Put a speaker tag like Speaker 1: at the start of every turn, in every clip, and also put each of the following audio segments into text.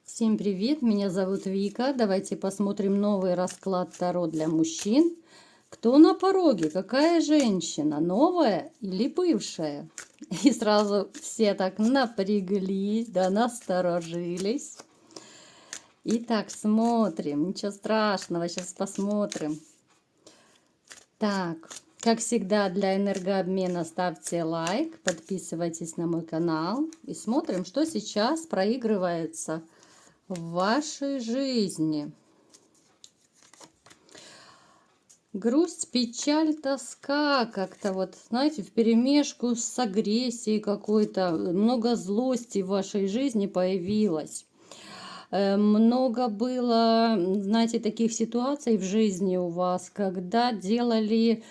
Speaker 1: Всем привет, меня зовут Вика. Давайте посмотрим новый расклад Таро для мужчин. Кто на пороге? Какая женщина? Новая или бывшая? И сразу все так напряглись, да, насторожились. Итак, смотрим. Ничего страшного, сейчас посмотрим. Так, как всегда, для энергообмена ставьте лайк, подписывайтесь на мой канал и смотрим, что сейчас проигрывается в вашей жизни. Грусть, печаль, тоска как-то вот, знаете, вперемешку с агрессией какой-то. Много злости в вашей жизни появилось. Много было, знаете, таких ситуаций в жизни у вас, когда делали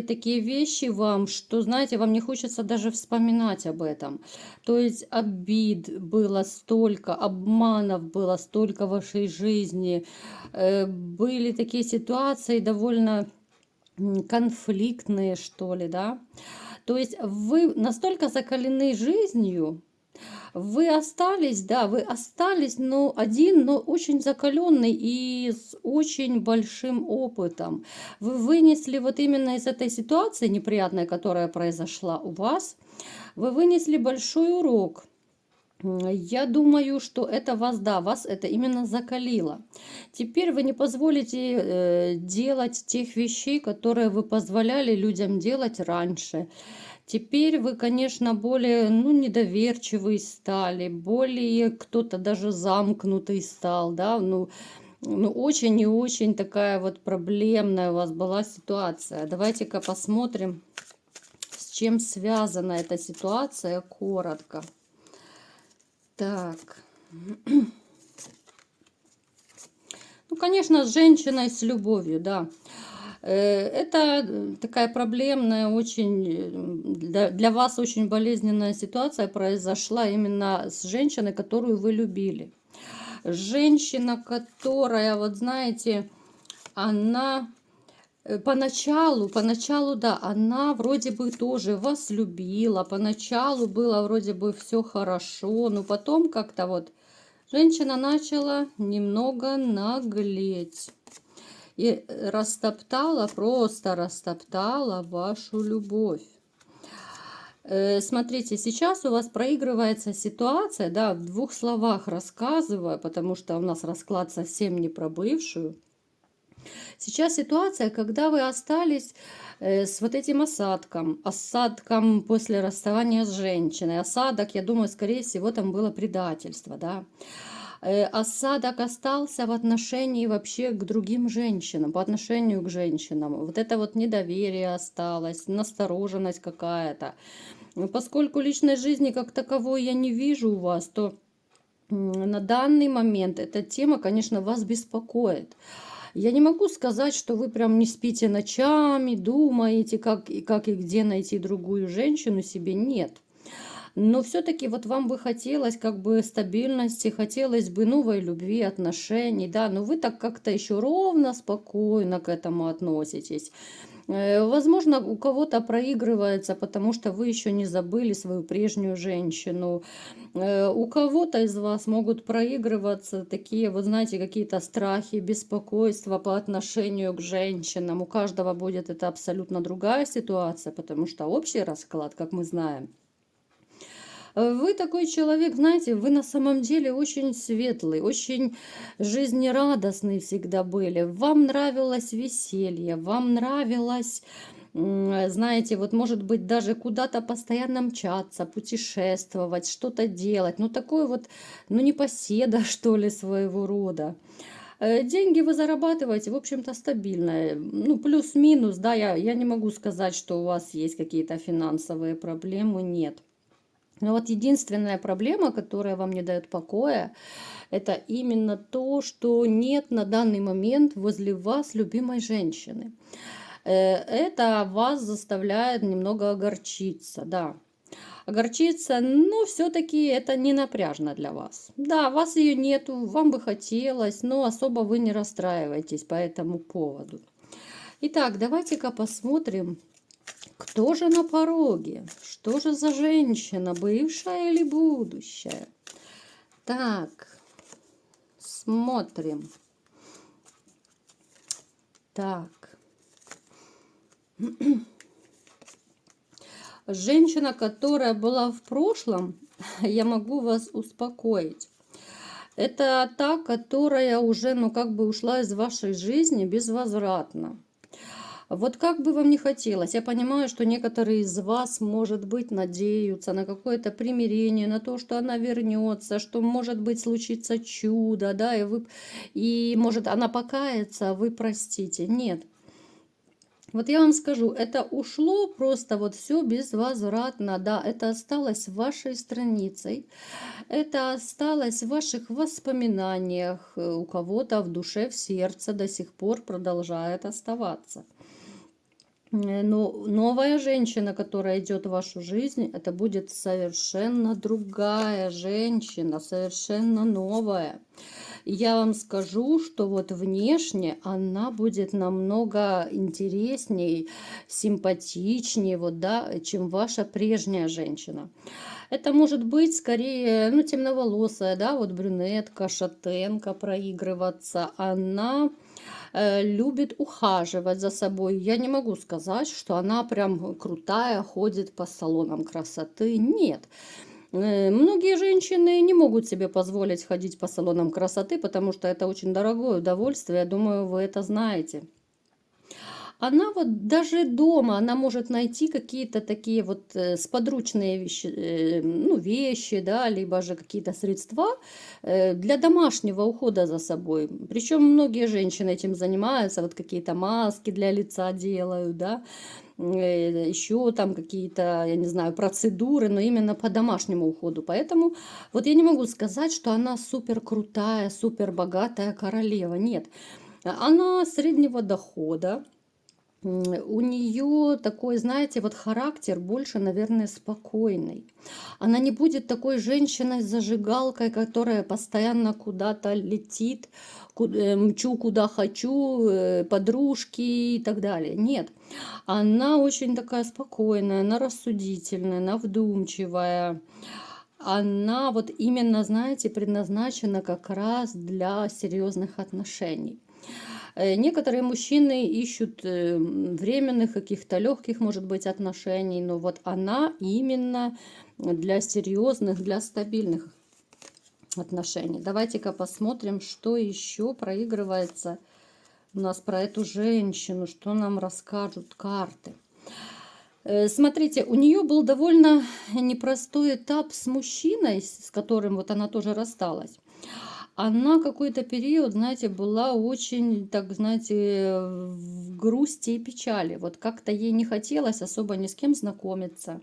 Speaker 1: такие вещи вам, что, знаете, вам не хочется даже вспоминать об этом. То есть обид было столько, обманов было столько в вашей жизни. Были такие ситуации довольно конфликтные, что ли, да. То есть вы настолько закалены жизнью, вы остались, да, вы остались, но один, но очень закаленный и с очень большим опытом. Вы вынесли вот именно из этой ситуации неприятной, которая произошла у вас, вы вынесли большой урок. Я думаю, что это вас, да, вас это именно закалило. Теперь вы не позволите делать тех вещей, которые вы позволяли людям делать раньше. Теперь вы, конечно, более, ну, недоверчивый стали, более кто-то даже замкнутый стал, да, ну, очень и очень такая вот проблемная у вас была ситуация. Давайте-ка посмотрим, с чем связана эта ситуация, коротко. Так. Ну, конечно, с женщиной, с любовью, да. Это такая проблемная, очень для вас очень болезненная ситуация произошла именно с женщиной, которую вы любили. Женщина, которая, вот знаете, она поначалу, да, она вроде бы тоже вас любила, поначалу было вроде бы все хорошо, но потом как-то вот женщина начала немного наглеть. И растоптала, просто растоптала вашу любовь. Смотрите, сейчас у вас проигрывается ситуация, да, в двух словах рассказываю, потому что у нас расклад совсем не про бывшую. Сейчас ситуация, когда вы остались с вот этим осадком после расставания с женщиной. Осадок, я думаю, скорее всего, там было предательство, да. Осадок остался в отношении вообще к другим женщинам, по отношению к женщинам. Вот это вот недоверие осталось, настороженность какая-то. Поскольку личной жизни как таковой я не вижу у вас, то на данный момент эта тема, конечно, вас беспокоит. Я не могу сказать, что вы прям не спите ночами, думаете, как и где найти другую женщину себе. Нет. Но все-таки вот вам бы хотелось как бы стабильности, хотелось бы новой любви, отношений, да, но вы так как-то еще ровно, спокойно к этому относитесь. Возможно, у кого-то проигрывается, потому что вы еще не забыли свою прежнюю женщину. У кого-то из вас могут проигрываться такие, вот знаете, какие-то страхи, беспокойства по отношению к женщинам. У каждого будет это абсолютно другая ситуация, потому что общий расклад, как мы знаем, вы такой человек, знаете, вы на самом деле очень светлый, очень жизнерадостный всегда были. Вам нравилось веселье, вам нравилось, знаете, вот может быть даже куда-то постоянно мчаться, путешествовать, что-то делать. Ну такой вот, ну непоседа что ли своего рода. Деньги вы зарабатываете, в общем-то, стабильно. Ну, плюс-минус, да, я не могу сказать, что у вас есть какие-то финансовые проблемы, нет. Но вот единственная проблема, которая вам не дает покоя, это именно то, что нет на данный момент возле вас любимой женщины. Это вас заставляет немного огорчиться, да. Огорчиться, но все-таки это не напряжно для вас. Да, вас ее нету, вам бы хотелось, но особо вы не расстраиваетесь по этому поводу. Итак, давайте-ка посмотрим, кто же на пороге? Что же за женщина, бывшая или будущая? Так, смотрим. Так. Женщина, которая была в прошлом, я могу вас успокоить. Это та, которая уже, ну, как бы ушла из вашей жизни безвозвратно. Вот как бы вам ни хотелось, я понимаю, что некоторые из вас, может быть, надеются на какое-то примирение, на то, что она вернется, что, может быть, случится чудо, да, и может, она покается, а вы простите. Нет. Вот я вам скажу, это ушло просто вот все безвозвратно, да, это осталось вашей страницей, это осталось в ваших воспоминаниях, у кого-то в душе, в сердце до сих пор продолжает оставаться. Но новая женщина, которая идет в вашу жизнь, это будет совершенно другая женщина, совершенно новая. И я вам скажу, что вот внешне она будет намного интереснее, симпатичнее, вот, да, чем ваша прежняя женщина. Это может быть скорее, ну, темноволосая, да, вот брюнетка, шатенка проигрываться. Она любит ухаживать за собой. Я не могу сказать, что она прям крутая, ходит по салонам красоты. Нет. Многие женщины не могут себе позволить ходить по салонам красоты, потому что это очень дорогое удовольствие. Я думаю, вы это знаете. Она вот даже дома, она может найти какие-то такие вот сподручные вещи, ну, вещи, да, либо же какие-то средства для домашнего ухода за собой. Причем многие женщины этим занимаются, вот какие-то маски для лица делают, да, еще там какие-то, я не знаю, процедуры, но именно по домашнему уходу. Поэтому вот я не могу сказать, что она супер крутая, супер богатая королева. Нет, она среднего дохода. У нее такой, знаете, вот характер больше, наверное, спокойный. Она не будет такой женщиной-зажигалкой, которая постоянно куда-то летит, мчу куда хочу, подружки и так далее. Нет, она очень такая спокойная, она рассудительная, она вдумчивая. Она вот именно, знаете, предназначена как раз для серьезных отношений. Некоторые мужчины ищут временных, каких-то легких, может быть, отношений, но вот она именно для серьезных, для стабильных отношений. Давайте-ка посмотрим, что еще проигрывается у нас про эту женщину, что нам расскажут карты. Смотрите, у нее был довольно непростой этап с мужчиной, с которым вот она тоже рассталась. Она какой-то период, знаете, была очень, так, знаете, в грусти и печали. Вот как-то ей не хотелось особо ни с кем знакомиться.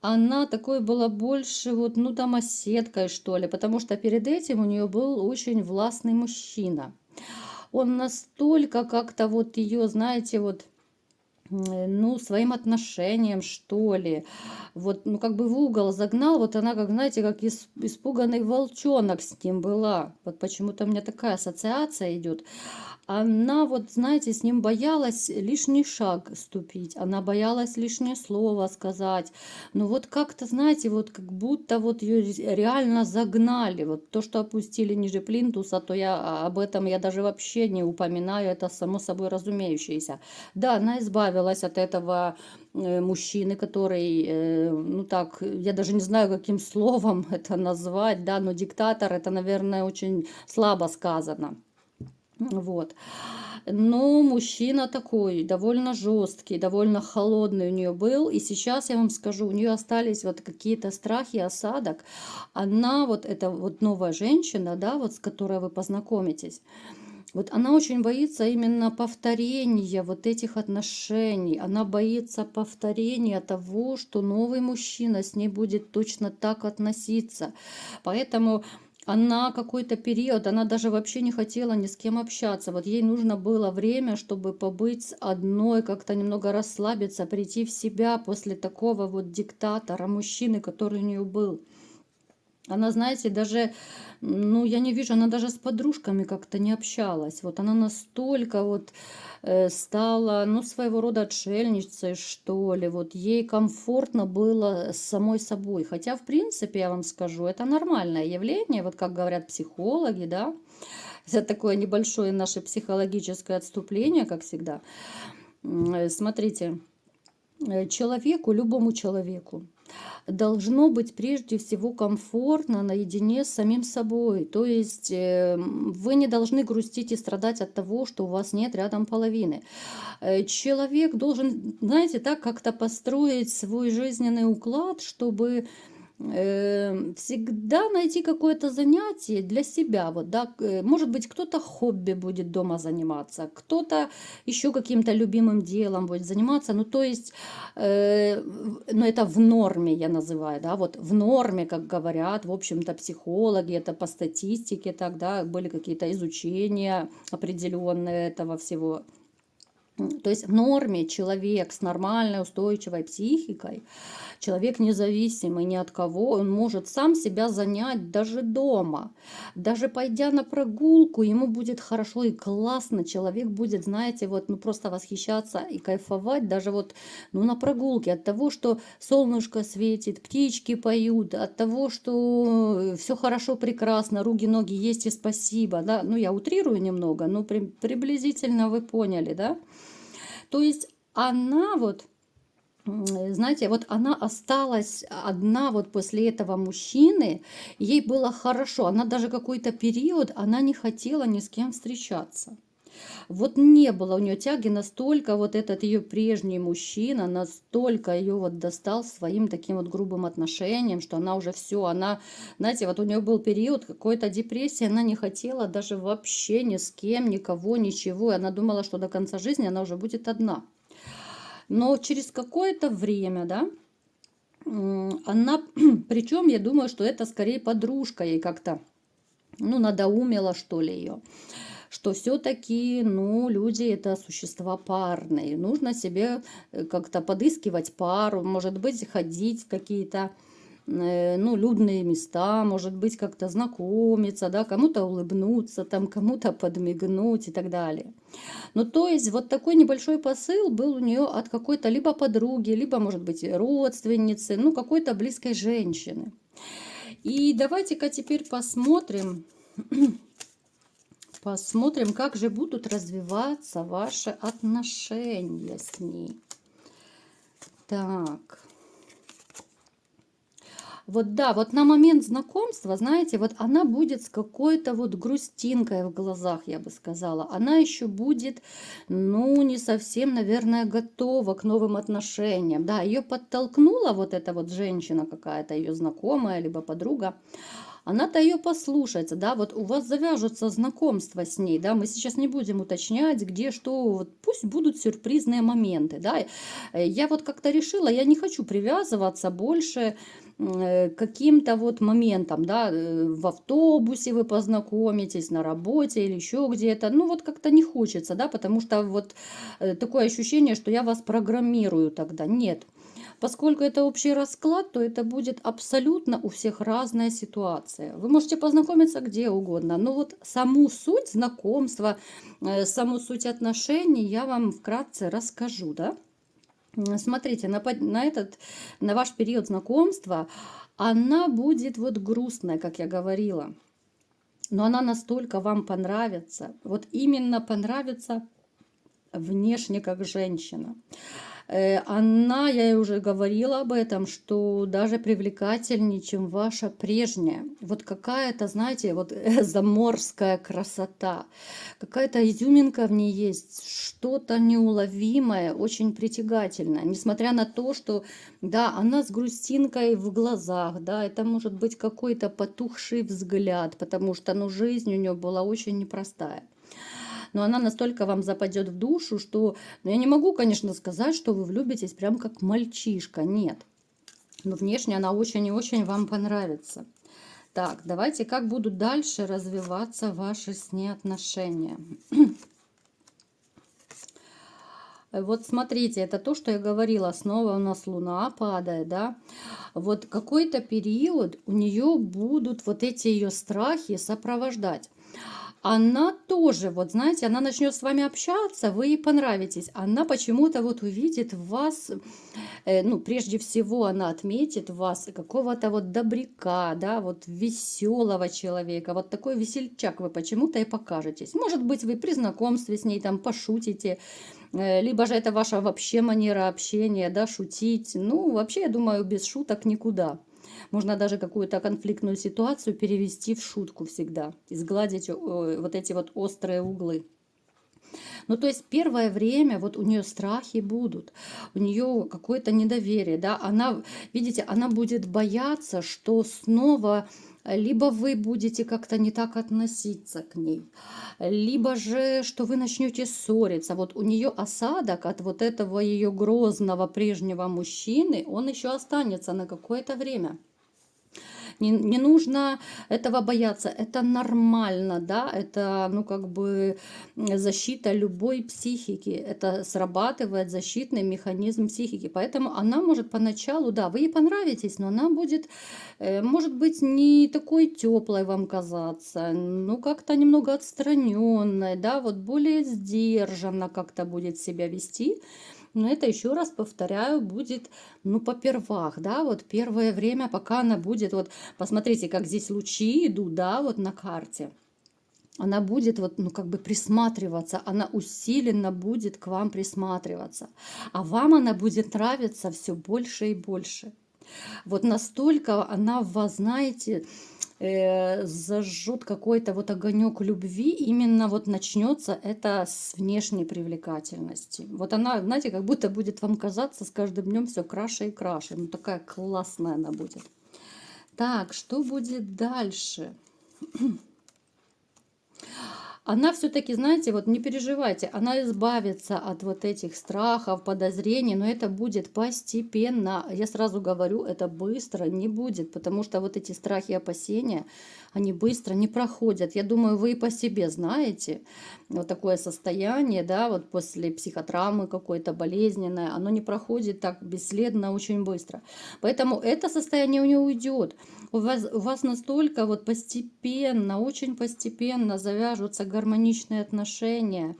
Speaker 1: Она такой была больше, вот, ну, домоседкой, что ли, потому что перед этим у нее был очень властный мужчина. Он настолько как-то вот ее, знаете, вот, ну, своим отношением, что ли, вот, ну, как бы в угол загнал, вот она, как, знаете, как испуганный волчонок с ним была. Вот почему-то у меня такая ассоциация идет. Она вот, знаете, с ним боялась лишний шаг ступить, она боялась лишнее слово сказать. Но вот как-то, знаете, вот как будто вот ее реально загнали. Вот то, что опустили ниже плинтуса, то об этом я даже вообще не упоминаю, это само собой разумеющееся. Да, она избавилась от этого мужчины, который, ну так, я даже не знаю, каким словом это назвать, да, но диктатор, это, наверное, очень слабо сказано. Вот. Но мужчина такой, довольно жесткий, довольно холодный у нее был. И сейчас я вам скажу, у нее остались вот какие-то страхи, осадок. Она вот, эта вот новая женщина, да, вот с которой вы познакомитесь, вот она очень боится именно повторения вот этих отношений. Она боится повторения того, что новый мужчина с ней будет точно так относиться. Поэтому она какой-то период, она даже вообще не хотела ни с кем общаться. Вот ей нужно было время, чтобы побыть с одной, как-то немного расслабиться, прийти в себя после такого вот диктатора, мужчины, который у нее был. Она, знаете, даже, ну, я не вижу, она даже с подружками как-то не общалась. Вот она настолько вот стала, ну, своего рода отшельницей, что ли. Вот ей комфортно было с самой собой. Хотя, в принципе, я вам скажу, это нормальное явление, вот как говорят психологи, да. Это такое небольшое наше психологическое отступление, как всегда. Смотрите, человеку, любому человеку, должно быть прежде всего комфортно наедине с самим собой. То есть вы не должны грустить и страдать от того, что у вас нет рядом половины. Человек должен, знаете, так как-то построить свой жизненный уклад, чтобы всегда найти какое-то занятие для себя. Вот, да. Может быть, кто-то хобби будет дома заниматься, кто-то еще каким-то любимым делом будет заниматься. Ну, то есть, ну, это в норме, я называю, да, вот в норме, как говорят, в общем-то, психологи, это по статистике тогда были какие-то изучения определенные этого всего. То есть в норме человек с нормальной устойчивой психикой, человек независимый ни от кого, он может сам себя занять даже дома. Даже пойдя на прогулку, ему будет хорошо и классно. Человек будет, знаете, вот, ну, просто восхищаться и кайфовать даже вот, ну, на прогулке от того, что солнышко светит, птички поют, от того, что все хорошо, прекрасно, руки, ноги есть и спасибо, да. Ну, я утрирую немного, но приблизительно вы поняли, да. То есть она вот, знаете, вот она осталась одна вот после этого мужчины, ей было хорошо, она даже какой-то период, она не хотела ни с кем встречаться. Вот не было у нее тяги настолько, вот этот ее прежний мужчина, настолько ее вот достал своим таким вот грубым отношением, что она уже все, она, знаете, вот у нее был период какой-то депрессии, она не хотела даже вообще ни с кем, никого, ничего, и она думала, что до конца жизни она уже будет одна. Но через какое-то время, да, она, причем я думаю, что это скорее подружка ей как-то, ну, надоумила, что ли, ее, что все-таки, ну, люди это существа парные, нужно себе как-то подыскивать пару, может быть, ходить в какие-то, ну, людные места, может быть, как-то знакомиться, да, кому-то улыбнуться, там, кому-то подмигнуть и так далее. Ну, то есть вот такой небольшой посыл был у нее от какой-то либо подруги, либо, может быть, родственницы, ну, какой-то близкой женщины. И давайте-ка теперь посмотрим, как же будут развиваться ваши отношения с ней. Так. Вот да, вот на момент знакомства, знаете, вот она будет с какой-то вот грустинкой в глазах, я бы сказала. Она еще будет, ну, не совсем, наверное, готова к новым отношениям. Да, ее подтолкнула вот эта вот женщина какая-то, ее знакомая, либо подруга. Она-то ее послушается, да, вот у вас завяжутся знакомства с ней, да, мы сейчас не будем уточнять, где что, вот пусть будут сюрпризные моменты, да. Я вот как-то решила, я не хочу привязываться больше к каким-то вот моментам, да, в автобусе вы познакомитесь, на работе или еще где-то, ну вот как-то не хочется, да, потому что вот такое ощущение, что я вас программирую тогда, нет. Поскольку это общий расклад, то это будет абсолютно у всех разная ситуация. Вы можете познакомиться где угодно, но вот саму суть знакомства, саму суть отношений я вам вкратце расскажу, да? Смотрите, на ваш период знакомства она будет вот грустная, как я говорила, но она настолько вам понравится, вот именно понравится внешне как женщина. Она, я ей уже говорила об этом, что даже привлекательнее, чем ваша прежняя. Вот какая-то, знаете, вот заморская красота, какая-то изюминка в ней есть, что-то неуловимое, очень притягательное. Несмотря на то, что, да, она с грустинкой в глазах, да, это может быть какой-то потухший взгляд, потому что, ну, жизнь у нее была очень непростая. Но она настолько вам западет в душу, что, ну, я не могу, конечно, сказать, что вы влюбитесь прям как мальчишка, нет. Но внешне она очень и очень вам понравится. Так, давайте, как будут дальше развиваться ваши с ней отношения. Вот смотрите, это то, что я говорила, снова у нас Луна падает, да. Вот какой-то период у нее будут вот эти ее страхи сопровождать. Она тоже, вот знаете, она начнет с вами общаться, вы ей понравитесь. Она почему-то вот увидит в вас, ну, прежде всего, она отметит в вас какого-то вот добряка, да, вот веселого человека, вот такой весельчак вы почему-то и покажетесь. Может быть, вы при знакомстве с ней там пошутите, либо же это ваша вообще манера общения, да, шутить. Ну, вообще, я думаю, без шуток никуда. Можно даже какую-то конфликтную ситуацию перевести в шутку всегда и сгладить вот эти вот острые углы. Ну, то есть первое время вот у нее страхи будут, у нее какое-то недоверие, да, она, видите, она будет бояться, что снова либо вы будете как-то не так относиться к ней, либо же, что вы начнете ссориться. Вот у нее осадок от вот этого ее грозного прежнего мужчины, он еще останется на какое-то время. Не нужно этого бояться, это нормально, да, это, ну, как бы защита любой психики, это срабатывает защитный механизм психики, поэтому она может поначалу, да, вы ей понравитесь, но она будет, может быть, не такой теплой вам казаться, ну, как-то немного отстраненной, да, вот более сдержанно как-то будет себя вести, но это, еще раз повторяю, будет, ну, попервах, да, вот первое время, пока она будет, вот, посмотрите, как здесь лучи идут, да, вот на карте. Она будет вот, ну, как бы присматриваться, она усиленно будет к вам присматриваться, а вам она будет нравиться все больше и больше. Вот настолько она в вас, знаете, зажжет какой-то вот огонек любви, именно вот начнется это с внешней привлекательности. Вот она, знаете, как будто будет вам казаться с каждым днем все краше и краше. Ну, такая классная она будет. Так, что будет дальше? Она все-таки, знаете, вот не переживайте, она избавится от вот этих страхов, подозрений, но это будет постепенно. Я сразу говорю, это быстро не будет, потому что вот эти страхи и опасения, они быстро не проходят. Я думаю, вы и по себе знаете, вот такое состояние, да, вот после психотравмы какой-то болезненное, оно не проходит так бесследно очень быстро. Поэтому это состояние у нее уйдет. У вас настолько вот постепенно, очень постепенно завяжутся гармоничные отношения,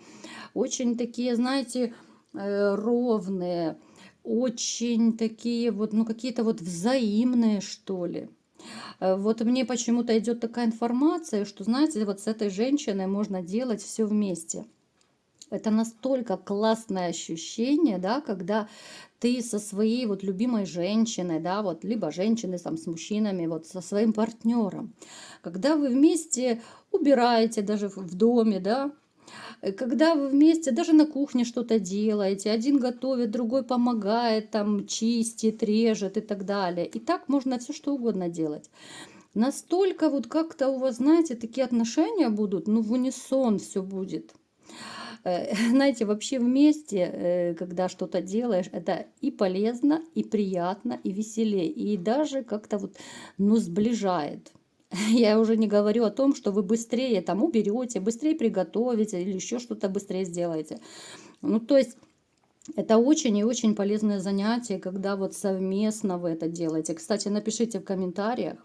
Speaker 1: очень такие, знаете, ровные, очень такие вот, ну, какие-то вот взаимные, что ли. Вот мне почему-то идет такая информация, что, знаете, вот с этой женщиной можно делать все вместе. Это настолько классное ощущение, да, когда ты со своей вот любимой женщиной, да, вот, либо женщиной там, с мужчинами, вот со своим партнером, когда вы вместе убираете даже в доме, да, когда вы вместе даже на кухне что-то делаете, один готовит, другой помогает, там, чистит, режет и так далее. И так можно все что угодно делать. Настолько вот как-то у вас, знаете, такие отношения будут, ну, в унисон все будет. Знаете, вообще вместе, когда что-то делаешь, это и полезно, и приятно, и веселее, и даже как-то вот, ну, сближает. Я уже не говорю о том, что вы быстрее там уберете, быстрее приготовите или еще что-то быстрее сделаете. Ну, то есть это очень и очень полезное занятие, когда вот совместно вы это делаете. Кстати, напишите в комментариях,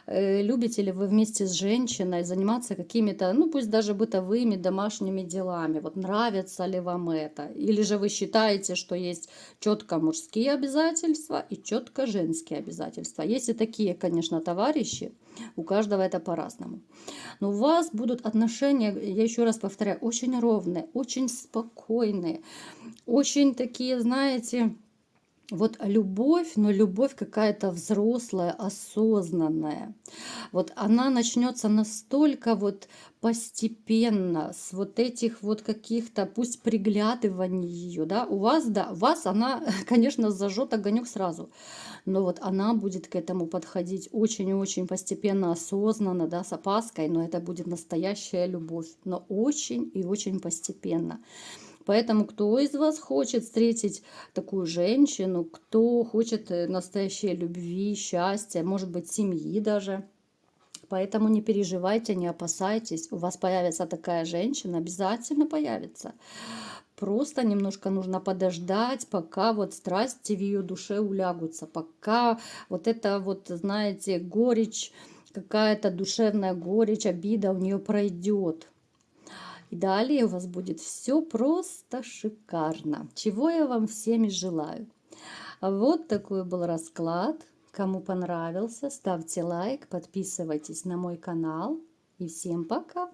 Speaker 1: любите ли вы вместе с женщиной заниматься какими-то, ну пусть даже бытовыми домашними делами? Вот нравится ли вам это? Или же вы считаете, что есть четко мужские обязательства и четко женские обязательства? Есть и такие, конечно, товарищи, у каждого это по-разному. Но у вас будут отношения, я еще раз повторяю, очень ровные, очень спокойные, очень такие, знаете, вот любовь, но любовь какая-то взрослая, осознанная. Вот она начнется настолько вот постепенно, с вот этих вот каких-то, пусть приглядываний ее, да, у вас, да, у вас она, конечно, зажжет огонек сразу, но вот она будет к этому подходить очень и очень постепенно, осознанно, да, с опаской, но это будет настоящая любовь, но очень и очень постепенно. Поэтому кто из вас хочет встретить такую женщину, кто хочет настоящей любви, счастья, может быть, семьи даже. Поэтому не переживайте, не опасайтесь. У вас появится такая женщина, обязательно появится. просто немножко нужно подождать, пока вот страсти в ее душе улягутся, пока вот это вот, знаете, горечь, какая-то душевная горечь, обида у нее пройдет. И далее у вас будет все просто шикарно, чего я вам всем и желаю. Вот такой был расклад. Кому понравился, ставьте лайк, подписывайтесь на мой канал. И всем пока!